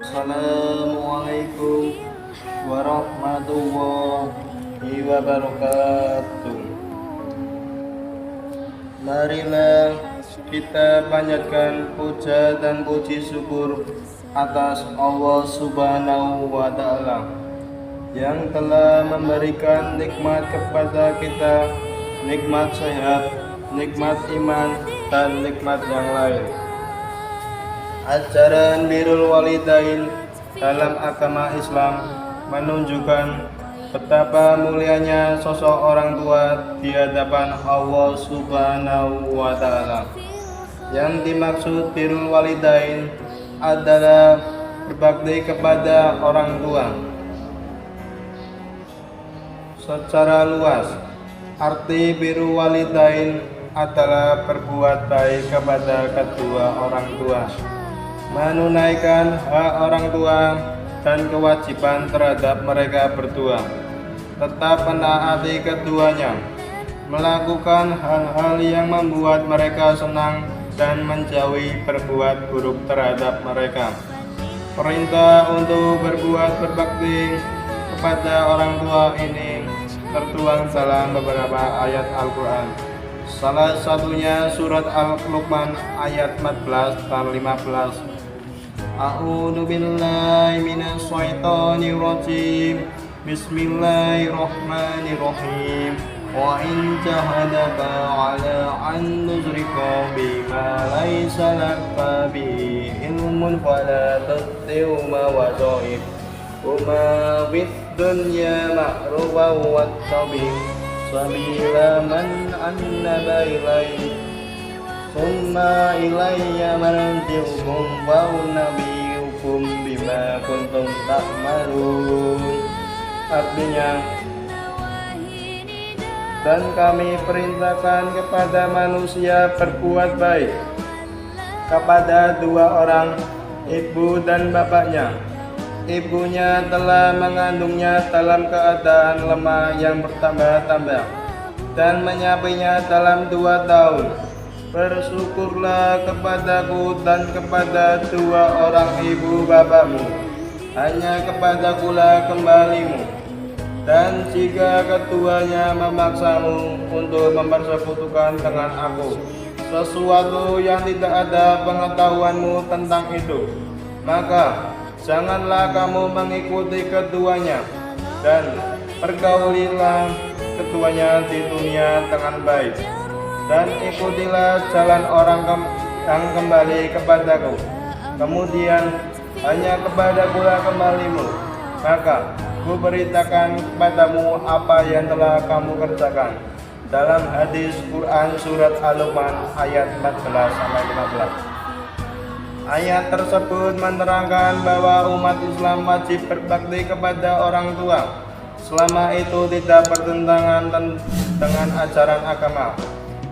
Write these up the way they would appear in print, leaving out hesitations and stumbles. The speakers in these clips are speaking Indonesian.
Assalamualaikum warahmatullahi wabarakatuh. Marilah kita panjatkan puja dan puji syukur atas Allah Subhanahu wa Ta'ala yang telah memberikan nikmat kepada kita, nikmat sehat, nikmat iman, dan nikmat yang lain. Ajaran birrul walidain dalam agama Islam menunjukkan betapa mulianya sosok orang tua di hadapan Allah Subhanahu wa Ta'ala. Yang dimaksud birrul walidain adalah berbakti kepada orang tua. Secara luas, arti birrul walidain adalah berbuat baik kepada kedua orang tua, menunaikan hak orang tua dan kewajiban terhadap mereka berdua, tetap menaati keduanya, melakukan hal-hal yang membuat mereka senang dan menjauhi berbuat buruk terhadap mereka. Perintah untuk berbuat berbakti kepada orang tua ini tertuang dalam beberapa ayat Al-Quran. Salah satunya surat Al-Luqman ayat 14 dan 15. A'udzu billahi minasy syaithanir rajim. Bismillahirrahmanirrahim. Wa in jahadaka 'ala an nuzrika bima laysa laka bi ilmun fala tuti'huma wa dha'if. Uma bid dunya ma'rufa wa tabi sabila man annaba ilaihi. Summa ilayya marji'ukum wa unabbi'ukum bima kuntum ta'malun. Artinya, dan kami perintahkan kepada manusia berbuat baik kepada dua orang, ibu dan bapaknya. Ibunya telah mengandungnya dalam keadaan lemah yang bertambah-tambah dan menyapinya dalam 2 tahun. Bersyukurlah kepadaku dan kepada dua orang ibu bapakmu, hanya kepadakulah kembalimu. Dan jika keduanya memaksamu untuk mempersekutukan dengan aku sesuatu yang tidak ada pengetahuanmu tentang itu, maka janganlah kamu mengikuti keduanya, dan pergaulilah keduanya di dunia dengan baik. Dan ikutilah jalan orang yang kembali kepadaku, kemudian hanya kepadakulah kembalimu, maka ku beritakan kepadamu apa yang telah kamu kerjakan. Dalam hadis Quran surat Al-Luqman ayat 14-15. Ayat tersebut menerangkan bahwa umat Islam wajib berbakti kepada orang tua selama itu tidak bertentangan dengan ajaran agama.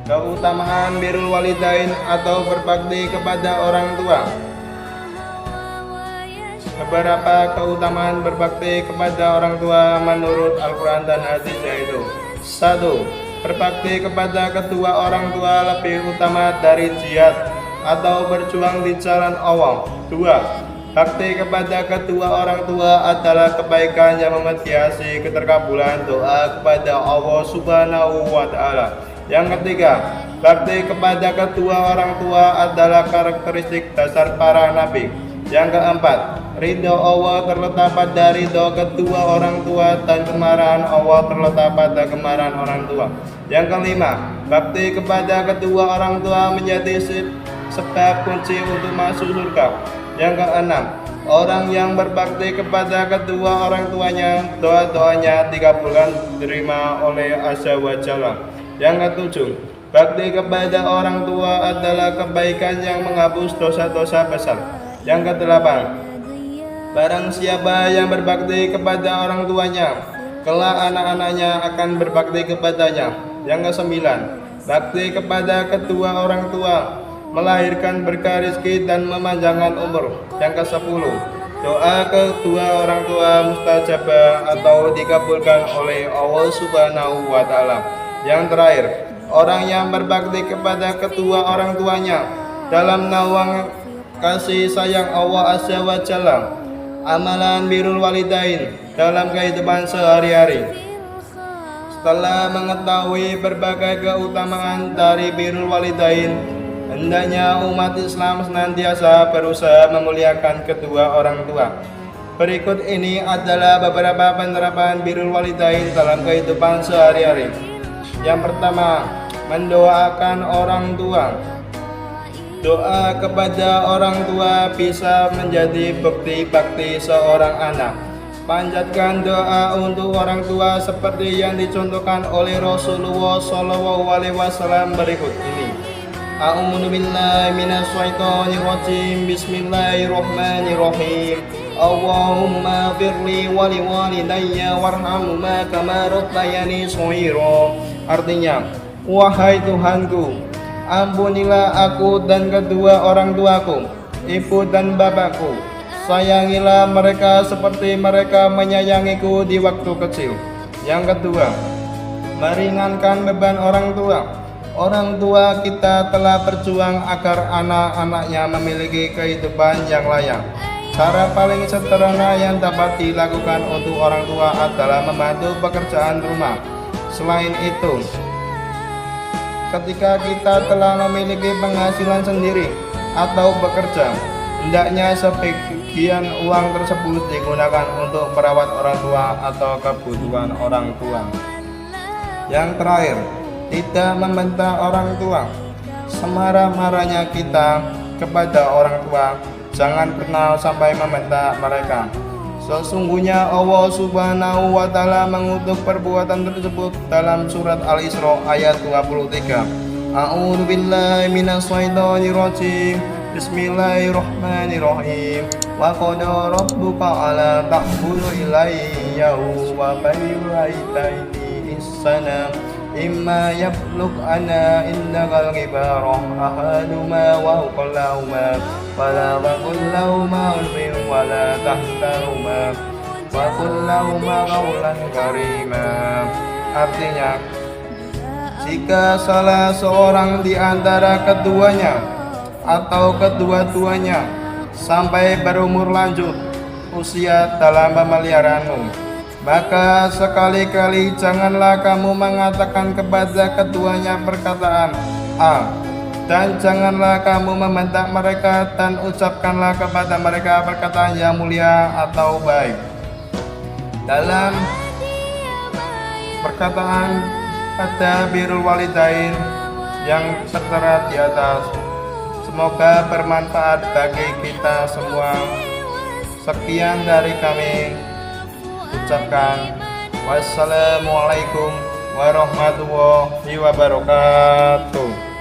Keutamaan birrul walidain atau berbakti kepada orang tua. Beberapa keutamaan berbakti kepada orang tua menurut Al-Quran dan hadis yaitu: 1. Berbakti kepada kedua orang tua lebih utama dari jihad atau berjuang di jalan Allah. 2. Bakti kepada kedua orang tua adalah kebaikan yang memediasi keterkabulan doa kepada Allah Subhanahu wa Ta'ala. Yang ketiga, bakti kepada kedua orang tua adalah karakteristik dasar para nabi. Yang keempat, ridho Allah terletak pada ridho kedua orang tua dan kemarahan Allah terletak pada kemarahan orang tua. Yang kelima, bakti kepada kedua orang tua menjadi sebab kunci untuk masuk surga. Yang keenam, orang yang berbakti kepada kedua orang tuanya, doa-doanya dikabulkan diterima oleh Azza wa Jalla. Yang ketujuh, bakti kepada orang tua adalah kebaikan yang menghapus dosa-dosa besar. Yang kedelapan, barang siapa yang berbakti kepada orang tuanya, kelak anak-anaknya akan berbakti kepadanya. Yang kesembilan, bakti kepada kedua orang tua melahirkan berkah rezeki dan memanjangkan umur. Yang kesepuluh, doa kedua orang tua mustajabah atau dikabulkan oleh Allah Subhanahu wa Ta'ala. Yang terakhir, orang yang berbakti kepada kedua orang tuanya dalam naungan kasih sayang Allah Azza wa Jalla, amalan birrul walidain dalam kehidupan sehari-hari. Setelah mengetahui berbagai keutamaan dari birrul walidain, hendaknya umat Islam senantiasa berusaha memuliakan kedua orang tua. Berikut ini adalah beberapa penerapan birrul walidain dalam kehidupan sehari-hari. Yang pertama, mendoakan orang tua. Doa kepada orang tua bisa menjadi bukti bakti seorang anak. Panjatkan doa untuk orang tua seperti yang dicontohkan oleh Rasulullah SAW berikut ini. A'udzu billahi minasy syaithanir rajim. Bismillahirrahmanirrahim. Allahumma firli wa liwalidayya warhamhuma kama rabbayani shaghira. Artinya, wahai Tuhanku, ampunilah aku dan kedua orang tuaku, ibu dan bapakku. Sayangilah mereka seperti mereka menyayangiku di waktu kecil. Yang kedua, meringankan beban orang tua. Orang tua kita telah berjuang agar anak-anaknya memiliki kehidupan yang layak. Cara paling sederhana yang dapat dilakukan untuk orang tua adalah membantu pekerjaan rumah. Selain itu, ketika kita telah memiliki penghasilan sendiri atau bekerja, hendaknya sebagian uang tersebut digunakan untuk merawat orang tua atau kebutuhan orang tua. Yang terakhir, tidak membentak orang tua. Semarah-marahnya kita kepada orang tua, jangan pernah sampai membentak mereka. Sesungguhnya Allah Subhanahu wa Ta'ala mengutuk perbuatan tersebut dalam surat Al-Isra ayat 23. A'udzu billahi minasy syaithanir rajim. Bismillahirrahmanirrahim. Wa qada rabbuka alla ta'budu ilayyahu wa bil walidayni ihsana. Imma yablughanna indakal kibarah ahaduhuma wa qallahuma fala taqul lahumā uffin wa la tahzarhumā wa qul lahumā qawlan karīmā. Artinya, jika salah seorang di antara keduanya atau kedua-duanya sampai berumur lanjut usia dalam pemeliharaanmu, maka sekali-kali janganlah kamu mengatakan kepada keduanya perkataan A, dan janganlah kamu membentak mereka, dan ucapkanlah kepada mereka perkataan yang mulia atau baik. Dalam perkataan pada birrul walidain yang tertera di atas, semoga bermanfaat bagi kita semua. Sekian dari kami ucapkan wassalamualaikum warahmatullahi wabarakatuh.